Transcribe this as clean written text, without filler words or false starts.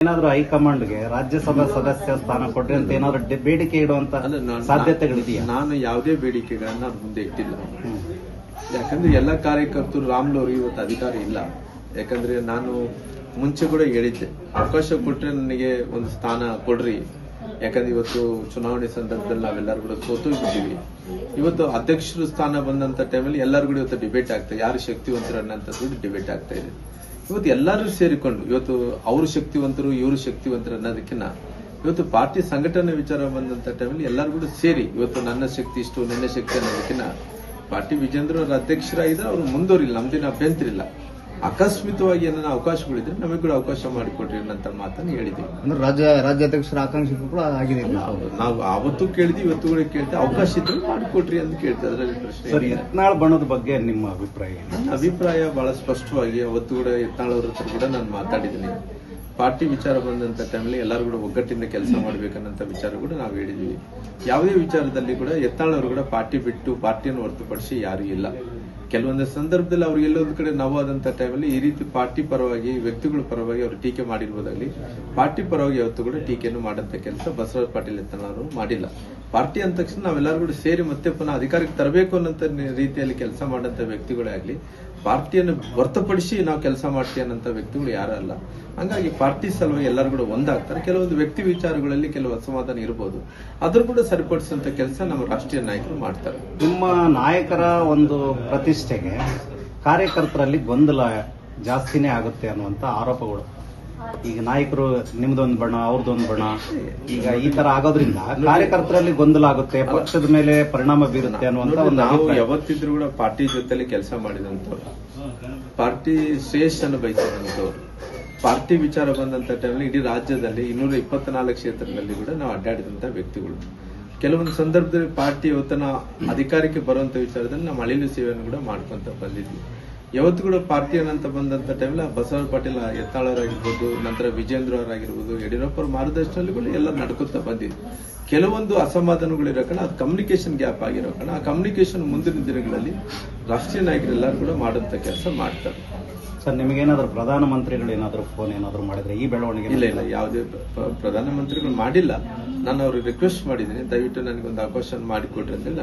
ಏನಾದ್ರೂ ಹೈಕಮಾಂಡ್ಗೆ ರಾಜ್ಯಸಭಾ ಸದಸ್ಯ ಸ್ಥಾನ ಕೊಡ್ರಿ ಅಂತ ಏನಾದ್ರು ಬೇಡಿಕೆ ಇಡುವಂತ ಸಾಧ್ಯತೆಗಳಿದೆಯಾ? ನಾನು ಯಾವುದೇ ಬೇಡಿಕೆಗಳನ್ನ ಮುಂದೆ ಇಟ್ಟಿಲ್ಲ. ಯಾಕಂದ್ರೆ ಎಲ್ಲ ಕಾರ್ಯಕರ್ತರು ರಾಮ್ಲವ್ರು ಇವತ್ತು ಅಧಿಕಾರ ಇಲ್ಲ. ಯಾಕಂದ್ರೆ ನಾನು ಮುಂಚೆ ಕೂಡ ಹೇಳಿದ್ದೆ, ಅವಕಾಶ ಕೊಟ್ರೆ ನನಗೆ ಒಂದು ಸ್ಥಾನ ಕೊಡ್ರಿ. ಯಾಕಂದ್ರೆ ಇವತ್ತು ಚುನಾವಣೆ ಸಂದರ್ಭದಲ್ಲಿ ನಾವೆಲ್ಲರೂ ಕೂಡ ಸೋತೋಗಿದ್ದೀವಿ. ಇವತ್ತು ಅಧ್ಯಕ್ಷರು ಸ್ಥಾನ ಬಂದಂತ ಟೈಮಲ್ಲಿ ಎಲ್ಲರೂ ಕೂಡ ಇವತ್ತು ಡಿಬೇಟ್ ಆಗ್ತಾ ಇದೆ, ಯಾರು ಶಕ್ತಿವಂತರು ಅನ್ನೋಂಥದ್ದು ಡಿಬೇಟ್ ಆಗ್ತಾ ಇದೆ. ಇವತ್ತು ಎಲ್ಲರೂ ಸೇರಿಕೊಂಡು ಇವತ್ತು ಅವರು ಶಕ್ತಿವಂತರು ಇವರು ಶಕ್ತಿವಂತರು ಅನ್ನೋದಕ್ಕಿಂತ ಇವತ್ತು ಪಾರ್ಟಿ ಸಂಘಟನೆ ವಿಚಾರ ಬಂದಂತ ಟೈಮಲ್ಲಿ ಎಲ್ಲರೂ ಕೂಡ ಸೇರಿ ಇವತ್ತು ನನ್ನ ಶಕ್ತಿ ಇಷ್ಟು ನಿನ್ನ ಶಕ್ತಿ ಅನ್ನೋದಕ್ಕಿಂತ ಪಾರ್ಟಿ ವಿಜೇಂದ್ರ ಅವರ ಅಧ್ಯಕ್ಷರಾಗಿದ್ರೆ ಅವರು ಮುಂದುವರಿಲ್ಲ, ನಮ್ದೇನು ಅಭ್ಯಂತರ ಇಲ್ಲ. ಆಕಸ್ಮಿಕವಾಗಿ ಏನಾರ ಅವಕಾಶಗಳಿದ್ರೆ ನಮಗೆ ಕೂಡ ಅವಕಾಶ ಮಾಡಿಕೊಡ್ರಿ ಅನ್ನಂತ ಮಾತನ್ನು ಹೇಳಿದ್ವಿ. ಅಂದ್ರೆ ರಾಜ್ಯಾಧ್ಯಕ್ಷರ ಆಕಾಂಕ್ಷೆ ಕೂಡ ಆಗಿದೆ. ನಾವು ಅವತ್ತು ಕೇಳಿದ್ವಿ, ಇವತ್ತು ಕೂಡ ಕೇಳ್ತೀವಿ, ಅವಕಾಶ ಇದ್ರೆ ಮಾಡಿಕೊಡ್ರಿ ಅಂತ ಕೇಳ್ತಾ. ಅದರಲ್ಲಿ ಪ್ರಶ್ನೆ. ಯತ್ನಾಳ್ ಬಣದ ಬಗ್ಗೆ ನಿಮ್ಮ ಅಭಿಪ್ರಾಯ? ನನ್ನ ಅಭಿಪ್ರಾಯ ಬಹಳ ಸ್ಪಷ್ಟವಾಗಿ ಅವತ್ತು ಕೂಡ ಯತ್ನಾಳ್ ಅವ್ರ ಹತ್ರ ಕೂಡ ನಾನು ಮಾತಾಡಿದ್ದೀನಿ. ಪಾರ್ಟಿ ವಿಚಾರ ಬಂದಂತ ಟೈಮಲ್ಲಿ ಎಲ್ಲರೂ ಕೂಡ ಒಗ್ಗಟ್ಟಿಂದ ಕೆಲಸ ಮಾಡ್ಬೇಕನ್ನಂತ ವಿಚಾರ ಕೂಡ ನಾವು ಹೇಳಿದ್ವಿ. ಯಾವುದೇ ವಿಚಾರದಲ್ಲಿ ಕೂಡ ಯತ್ನಾಳ್ ಅವರು ಕೂಡ ಪಾರ್ಟಿ ಬಿಟ್ಟು ಪಾರ್ಟಿಯನ್ನು ಹೊರತುಪಡಿಸಿ ಯಾರು ಇಲ್ಲ. ಕೆಲವೊಂದು ಸಂದರ್ಭದಲ್ಲಿ ಅವ್ರು ಎಲ್ಲೊಂದು ಕಡೆ ನೋವಾದಂತ ಟೈಮಲ್ಲಿ ಈ ರೀತಿ ಪಾರ್ಟಿ ಪರವಾಗಿ ವ್ಯಕ್ತಿಗಳ ಪರವಾಗಿ ಅವರು ಟೀಕೆ ಮಾಡಿರ್ಬೋದಾಗ್ಲಿ, ಪಾರ್ಟಿ ಪರವಾಗಿ ಯಾವತ್ತೂ ಕೂಡ ಟೀಕೆಯನ್ನು ಮಾಡಂತ ಕೆಲಸ ಬಸವರಾಜ ಪಾಟೀಲ್ ಯತ್ನಾಳ್ ಅವರು ಮಾಡಿಲ್ಲ. ಪಾರ್ಟಿ ಅಂದ ತಕ್ಷಣ ನಾವೆಲ್ಲರೂ ಕೂಡ ಸೇರಿ ಮತ್ತೆ ಪುನಃ ಅಧಿಕಾರಕ್ಕೆ ತರಬೇಕು ಅನ್ನೋ ರೀತಿಯಲ್ಲಿ ಕೆಲಸ ಮಾಡಂತ ವ್ಯಕ್ತಿಗಳೇ ಆಗ್ಲಿ, ಪಾರ್ಟಿಯನ್ನು ಹೊರತುಪಡಿಸಿ ನಾವು ಕೆಲಸ ಮಾಡ್ತೀವಿ ಅನ್ನೋಂಥ ವ್ಯಕ್ತಿಗಳು ಯಾರಲ್ಲ. ಹಂಗಾಗಿ ಪಾರ್ಟಿ ಸಲುವಾಗಿ ಎಲ್ಲರೂ ಕೂಡ ಒಂದಾಗ್ತಾರೆ. ಕೆಲವೊಂದು ವ್ಯಕ್ತಿ ವಿಚಾರಗಳಲ್ಲಿ ಕೆಲವು ಅಸಮಾಧಾನ ಇರಬಹುದು, ಅದ್ರ ಕೂಡ ಸರಿಪಡಿಸುವಂತ ಕೆಲಸ ನಮ್ಮ ರಾಷ್ಟ್ರೀಯ ನಾಯಕರು ಮಾಡ್ತಾರೆ. ನಿಮ್ಮ ನಾಯಕರ ಒಂದು ಪ್ರತಿಷ್ಠೆಗೆ ಕಾರ್ಯಕರ್ತರಲ್ಲಿ ಗೊಂದಲ ಜಾಸ್ತಿನೇ ಆಗುತ್ತೆ ಅನ್ನುವಂತ ಆರೋಪಗಳು. ಈಗ ನಾಯಕರು ನಿಮ್ದೊಂದು ಬಣ ಅವ್ರದೊಂದು ಬಣ, ಈಗ ಈ ತರ ಆಗೋದ್ರಿಂದ ಕಾರ್ಯಕರ್ತರಲ್ಲಿ ಗೊಂದಲ ಆಗುತ್ತೆ, ಪಕ್ಷದ ಮೇಲೆ ಪರಿಣಾಮ ಬೀರುತ್ತೆ ಅನ್ನುವಂತ ಒಂದು. ನಾವು ಯಾವತ್ತಿದ್ರು ಕೂಡ ಪಾರ್ಟಿ ಜೊತೆಲಿ ಕೆಲಸ ಮಾಡಿದಂತವ್ರು, ಪಾರ್ಟಿ ಶ್ರೇಷ್ಠನ್ನು ಬಯಸಿದಂತವ್ರು, ಪಾರ್ಟಿ ವಿಚಾರ ಬಂದಂತ ಟೈಮಲ್ಲಿ ಇಡೀ ರಾಜ್ಯದಲ್ಲಿ 224 ಕ್ಷೇತ್ರದಲ್ಲಿ ಕೂಡ ನಾವು ಅಡ್ಡಾಡಿದಂತ ವ್ಯಕ್ತಿಗಳು. ಕೆಲವೊಂದು ಸಂದರ್ಭದಲ್ಲಿ ಪಾರ್ಟಿ ಇವತ್ತನ ಅಧಿಕಾರಕ್ಕೆ ಬರುವಂತ ವಿಚಾರದಲ್ಲಿ ನಾವು ಅಳಿಲು ಸೇವೆಯನ್ನು ಕೂಡ ಮಾಡ್ಕೊಂತ ಬಂದಿದ್ವಿ. ಯಾವತ್ತು ಕೂಡ ಪಾರ್ಟಿ ಅನ್ನಂತ ಬಂದಂತ ಟೈಮಲ್ಲಿ ಬಸವರಾಜ ಪಾಟೀಲ್ ಯತ್ನಾಳ್ ಅವರಾಗಿರ್ಬೋದು, ನಂತರ ವಿಜೇಂದ್ರ ಅವರಾಗಿರ್ಬೋದು, ಯಡಿಯೂರಪ್ಪ ಅವರ ಮಾರ್ಗದರ್ಶನದಲ್ಲಿ ಕೂಡ ಎಲ್ಲ ನಡ್ಕೊತಾ ಬಂದಿದ್ವಿ. ಕೆಲವೊಂದು ಅಸಮಾಧಾನಗಳು ಇರೋ ಕಾರಣ, ಅದು ಕಮ್ಯುನಿಕೇಶನ್ ಗ್ಯಾಪ್ ಆಗಿರೋ ಕಾರಣ, ಆ ಕಮ್ಯುನಿಕೇಶನ್ ಮುಂದಿನ ದಿನಗಳಲ್ಲಿ ರಾಷ್ಟ್ರೀಯ ನಾಯಕರೆಲ್ಲರೂ ಕೂಡ ಮಾಡುವಂತ ಕೆಲಸ ಮಾಡ್ತಾರೆ. ಸರ್, ನಿಮಗೇನಾದ್ರೂ ಪ್ರಧಾನಮಂತ್ರಿಗಳು ಏನಾದ್ರು ಫೋನ್ ಏನಾದ್ರು ಮಾಡಿದ್ರೆ ಈ ಬೆಳವಣಿಗೆ? ಇಲ್ಲ, ಯಾವುದೇ ಪ್ರಧಾನಮಂತ್ರಿಗಳು ಮಾಡಿಲ್ಲ. ನಾನು ಅವ್ರಿಗೆ ರಿಕ್ವೆಸ್ಟ್ ಮಾಡಿದ್ದೀನಿ, ದಯವಿಟ್ಟು ನನಗೊಂದು ಅವಕಾಶ ಮಾಡಿಕೊಡ್ರಿ ಅಂತ.